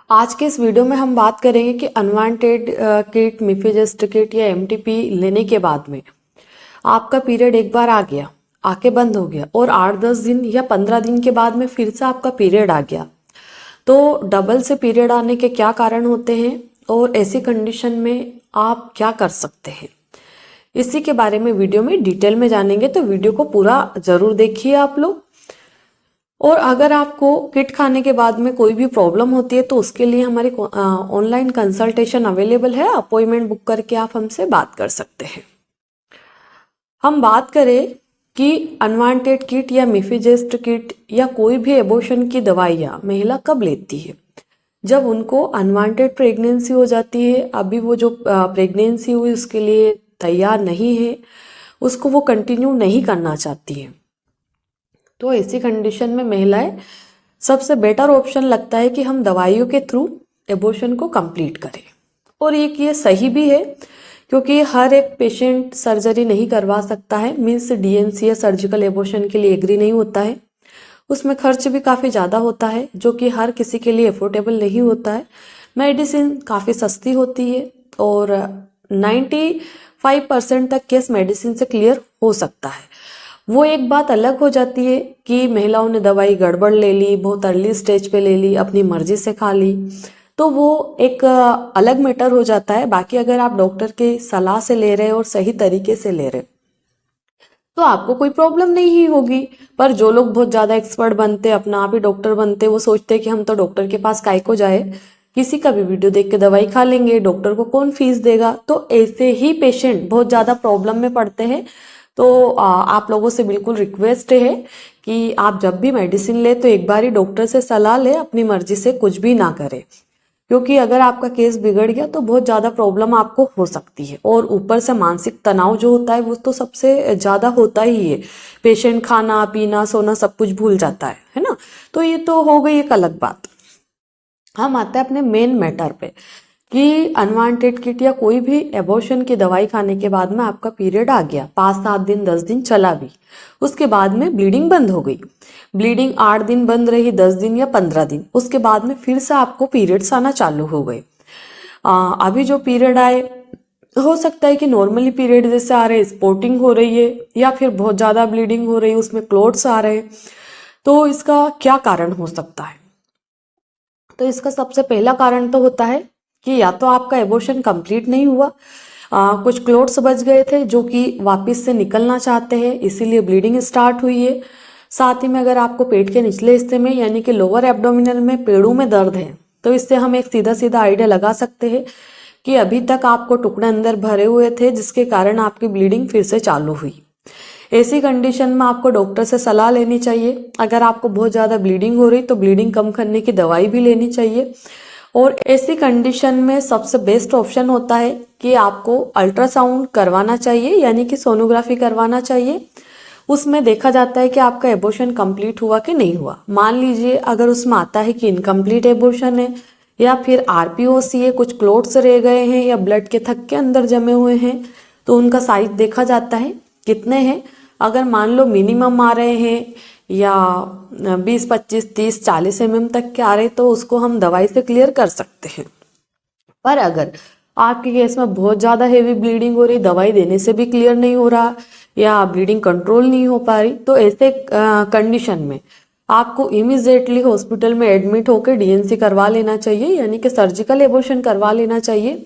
आज के इस वीडियो में हम बात करेंगे कि अनवांटेड किट, मिफिजेस्ट किट या एमटीपी लेने के बाद में आपका पीरियड एक बार आ गया, आके बंद हो गया और 8-10 दिन या 15 दिन के बाद में फिर से आपका पीरियड आ गया, तो डबल से पीरियड आने के क्या कारण होते हैं और ऐसी कंडीशन में आप क्या कर सकते हैं, इसी के बारे में वीडियो में डिटेल में जानेंगे। तो वीडियो को पूरा जरूर देखिए आप लोग। और अगर आपको किट खाने के बाद में कोई भी प्रॉब्लम होती है तो उसके लिए हमारी ऑनलाइन कंसल्टेशन अवेलेबल है। अपॉइंटमेंट बुक करके आप हमसे बात कर सकते हैं। हम बात करें कि अनवांटेड किट या मिफिजेस्ट किट या कोई भी एबॉर्शन की दवाइयाँ महिला कब लेती है, जब उनको अनवांटेड प्रेगनेंसी हो जाती है। अभी वो जो प्रेगनेंसी हुई उसके लिए तैयार नहीं है, उसको वो कंटिन्यू नहीं करना चाहती है, तो ऐसी कंडीशन में महिलाएं सबसे बेटर ऑप्शन लगता है कि हम दवाइयों के थ्रू एबॉर्शन को कंप्लीट करें। और ये सही भी है, क्योंकि हर एक पेशेंट सर्जरी नहीं करवा सकता है, मीन्स डीएनसी या सर्जिकल एबॉर्शन के लिए एग्री नहीं होता है। उसमें खर्च भी काफ़ी ज़्यादा होता है, जो कि हर किसी के लिए अफोर्डेबल नहीं होता है। मेडिसिन काफ़ी सस्ती होती है और 95% तक केस मेडिसिन से क्लियर हो सकता है। वो एक बात अलग हो जाती है कि महिलाओं ने दवाई गड़बड़ ले ली, बहुत अर्ली स्टेज पे ले ली, अपनी मर्जी से खा ली, तो वो एक अलग मैटर हो जाता है। बाकी अगर आप डॉक्टर के सलाह से ले रहे हैं और सही तरीके से ले रहे तो आपको कोई प्रॉब्लम नहीं ही होगी। पर जो लोग बहुत ज़्यादा एक्सपर्ट बनते, अपना आप ही डॉक्टर बनते, वो सोचते हैं कि हम तो डॉक्टर के पास काहे को जाए, किसी का भी वीडियो देख के दवाई खा लेंगे, डॉक्टर को कौन फीस देगा। तो ऐसे ही पेशेंट बहुत ज़्यादा प्रॉब्लम में पड़ते हैं। तो आप लोगों से बिल्कुल रिक्वेस्ट है कि आप जब भी मेडिसिन ले तो एक बार ही डॉक्टर से सलाह ले, अपनी मर्जी से कुछ भी ना करें, क्योंकि अगर आपका केस बिगड़ गया तो बहुत ज़्यादा प्रॉब्लम आपको हो सकती है। और ऊपर से मानसिक तनाव जो होता है वो तो सबसे ज़्यादा होता ही है। पेशेंट खाना पीना सोना सब कुछ भूल जाता है ना। तो ये तो हो गई एक अलग बात। हम आते हैं अपने मेन मैटर पे कि अनवांटेड किट या कोई भी एबॉर्शन की दवाई खाने के बाद में आपका पीरियड आ गया, 5-7 दिन 10 दिन चला भी, उसके बाद में ब्लीडिंग बंद हो गई। ब्लीडिंग 8 दिन बंद रही, 10 दिन या 15 दिन, उसके बाद में फिर से आपको पीरियड्स आना चालू हो गए। अभी जो पीरियड आए, हो सकता है कि नॉर्मली पीरियड जैसे आ रहे, स्पॉटिंग हो रही है या फिर बहुत ज़्यादा ब्लीडिंग हो रही है, उसमें क्लोट्स आ रहे हैं। तो इसका क्या कारण हो सकता है? तो इसका सबसे पहला कारण तो होता है कि या तो आपका एबॉर्शन कंप्लीट नहीं हुआ, कुछ क्लोट्स बच गए थे जो कि वापस से निकलना चाहते हैं, इसीलिए ब्लीडिंग स्टार्ट हुई है। साथ ही में अगर आपको पेट के निचले हिस्से में यानी कि लोअर एब्डोमिनल में पेड़ों में दर्द है, तो इससे हम एक सीधा सीधा आइडिया लगा सकते हैं कि अभी तक आपको टुकड़े अंदर भरे हुए थे, जिसके कारण आपकी ब्लीडिंग फिर से चालू हुई। ऐसी कंडीशन में आपको डॉक्टर से सलाह लेनी चाहिए। अगर आपको बहुत ज़्यादा ब्लीडिंग हो रही तो ब्लीडिंग कम करने की दवाई भी लेनी चाहिए। और ऐसी कंडीशन में सबसे बेस्ट ऑप्शन होता है कि आपको अल्ट्रासाउंड करवाना चाहिए, यानी कि सोनोग्राफी करवाना चाहिए। उसमें देखा जाता है कि आपका एबॉर्शन कंप्लीट हुआ कि नहीं हुआ। मान लीजिए अगर उसमें आता है कि इनकम्प्लीट एबॉर्शन है या फिर आरपीओसी है, कुछ क्लोट्स रह गए हैं या ब्लड के थक्के अंदर जमे हुए हैं, तो उनका साइज देखा जाता है कितने हैं। अगर मान लो मिनिमम आ रहे हैं या 20, 25, 30, 40 mm तक के आ रहे, तो उसको हम दवाई से क्लियर कर सकते हैं। पर अगर आपके केस में बहुत ज़्यादा हेवी ब्लीडिंग हो रही, दवाई देने से भी क्लियर नहीं हो रहा या ब्लीडिंग कंट्रोल नहीं हो पा रही, तो ऐसे कंडीशन में आपको इमीडिएटली हॉस्पिटल में एडमिट होकर डीएनसी करवा लेना चाहिए, यानी कि सर्जिकल एबॉर्शन करवा लेना चाहिए,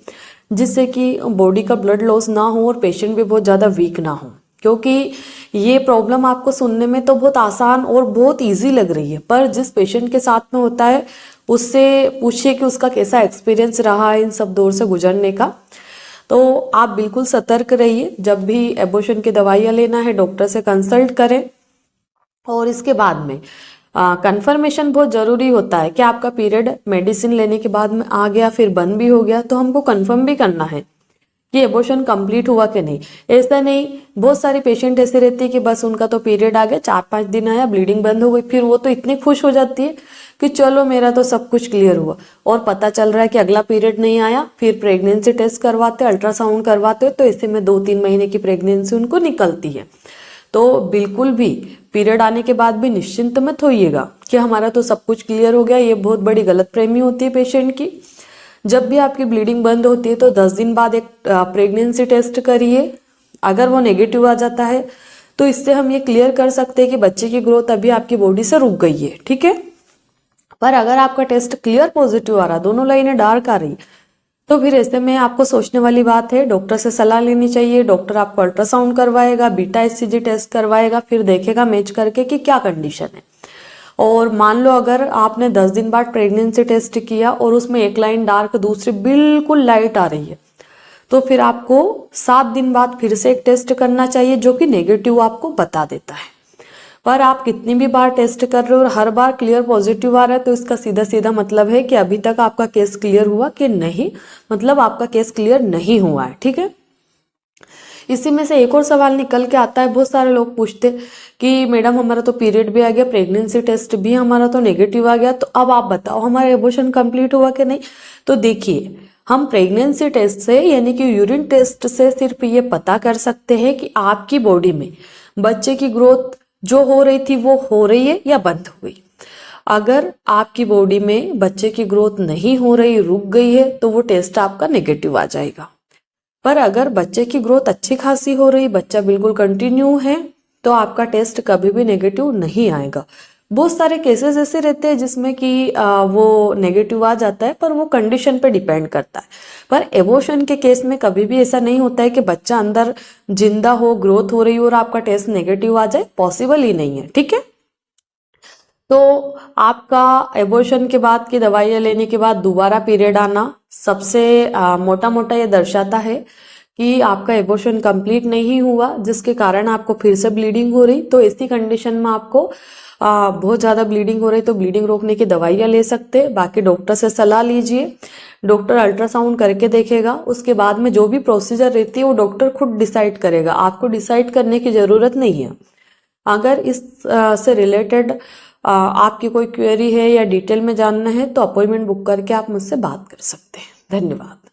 जिससे कि बॉडी का ब्लड लॉस ना हो और पेशेंट भी बहुत ज़्यादा वीक ना हो। क्योंकि ये प्रॉब्लम आपको सुनने में तो बहुत आसान और बहुत इजी लग रही है, पर जिस पेशेंट के साथ में होता है उससे पूछिए कि उसका कैसा एक्सपीरियंस रहा है इन सब दौर से गुजरने का। तो आप बिल्कुल सतर्क रहिए, जब भी एबॉर्शन की दवाइयाँ लेना है डॉक्टर से कंसल्ट करें। और इसके बाद में कंफर्मेशन बहुत ज़रूरी होता है कि आपका पीरियड मेडिसिन लेने के बाद में आ गया फिर बंद भी हो गया, तो हमको कंफर्म भी करना है कि एबॉर्शन कंप्लीट हुआ कि नहीं। ऐसा नहीं, बहुत सारी पेशेंट ऐसे रहती है कि बस उनका तो पीरियड आ गया, 4-5 दिन आया, ब्लीडिंग बंद हो गई, फिर वो तो इतनी खुश हो जाती है कि चलो मेरा तो सब कुछ क्लियर हुआ, और पता चल रहा है कि अगला पीरियड नहीं आया। फिर प्रेगनेंसी टेस्ट करवाते, अल्ट्रासाउंड करवाते, तो ऐसे में 2-3 महीने की प्रेगनेंसी उनको निकलती है। तो बिल्कुल भी पीरियड आने के बाद भी निश्चिंत मत होइएगा कि हमारा तो सब कुछ क्लियर हो गया। ये बहुत बड़ी गलतफहमी होती है पेशेंट की। जब भी आपकी ब्लीडिंग बंद होती है तो 10 दिन बाद एक प्रेगनेंसी टेस्ट करिए। अगर वो नेगेटिव आ जाता है तो इससे हम ये क्लियर कर सकते हैं कि बच्चे की ग्रोथ अभी आपकी बॉडी से रुक गई है, ठीक है। पर अगर आपका टेस्ट क्लियर पॉजिटिव आ रहा, दोनों लाइनें डार्क आ रही, तो फिर ऐसे में आपको सोचने वाली बात है, डॉक्टर से सलाह लेनी चाहिए। डॉक्टर आपको अल्ट्रासाउंड करवाएगा, बीटा एचसीजी टेस्ट करवाएगा, फिर देखेगा मैच करके कि क्या कंडीशन है। और मान लो अगर आपने 10 दिन बाद प्रेगनेंसी टेस्ट किया और उसमें एक लाइन डार्क, दूसरी बिल्कुल लाइट आ रही है, तो फिर आपको 7 दिन बाद फिर से एक टेस्ट करना चाहिए जो कि नेगेटिव आपको बता देता है। पर आप कितनी भी बार टेस्ट कर रहे हो और हर बार क्लियर पॉजिटिव आ रहा है, तो इसका सीधा सीधा मतलब है कि अभी तक आपका केस क्लियर हुआ कि नहीं, मतलब आपका केस क्लियर नहीं हुआ है, ठीक है। इसी में से एक और सवाल निकल के आता है, बहुत सारे लोग पूछते कि मैडम हमारा तो पीरियड भी आ गया, प्रेगनेंसी टेस्ट भी हमारा तो नेगेटिव आ गया, तो अब आप बताओ हमारा एबॉर्शन कंप्लीट हुआ कि नहीं। तो देखिए, हम प्रेगनेंसी टेस्ट से यानी कि यूरिन टेस्ट से सिर्फ ये पता कर सकते हैं कि आपकी बॉडी में बच्चे की ग्रोथ जो हो रही थी वो हो रही है या बंद हो गई। अगर आपकी बॉडी में बच्चे की ग्रोथ नहीं हो रही, रुक गई है, तो वो टेस्ट आपका नेगेटिव आ जाएगा। पर अगर बच्चे की ग्रोथ अच्छी खासी हो रही, बच्चा बिल्कुल कंटिन्यू है, तो आपका टेस्ट कभी भी नेगेटिव नहीं आएगा। बहुत सारे केसेस ऐसे रहते हैं जिसमें कि वो नेगेटिव आ जाता है, पर वो कंडीशन पे डिपेंड करता है। पर एबॉर्शन के केस में कभी भी ऐसा नहीं होता है कि बच्चा अंदर जिंदा हो, ग्रोथ हो रही हो और आपका टेस्ट नेगेटिव आ जाए, पॉसिबल ही नहीं है, ठीक है। तो आपका एबॉर्शन के बाद की दवाइयाँ लेने के बाद दोबारा पीरियड आना सबसे मोटा मोटा ये दर्शाता है कि आपका एबॉर्शन कंप्लीट नहीं हुआ, जिसके कारण आपको फिर से ब्लीडिंग हो रही। तो ऐसी कंडीशन में आपको बहुत ज़्यादा ब्लीडिंग हो रही तो ब्लीडिंग रोकने की दवाइयाँ ले सकते हैं। बाकी डॉक्टर से सलाह लीजिए, डॉक्टर अल्ट्रासाउंड करके देखेगा, उसके बाद में जो भी प्रोसीजर रहती है वो डॉक्टर खुद डिसाइड करेगा, आपको डिसाइड करने की ज़रूरत नहीं है। अगर इस से रिलेटेड आपकी कोई क्वेरी है या डिटेल में जानना है तो अपॉइंटमेंट बुक करके आप मुझसे बात कर सकते हैं। धन्यवाद।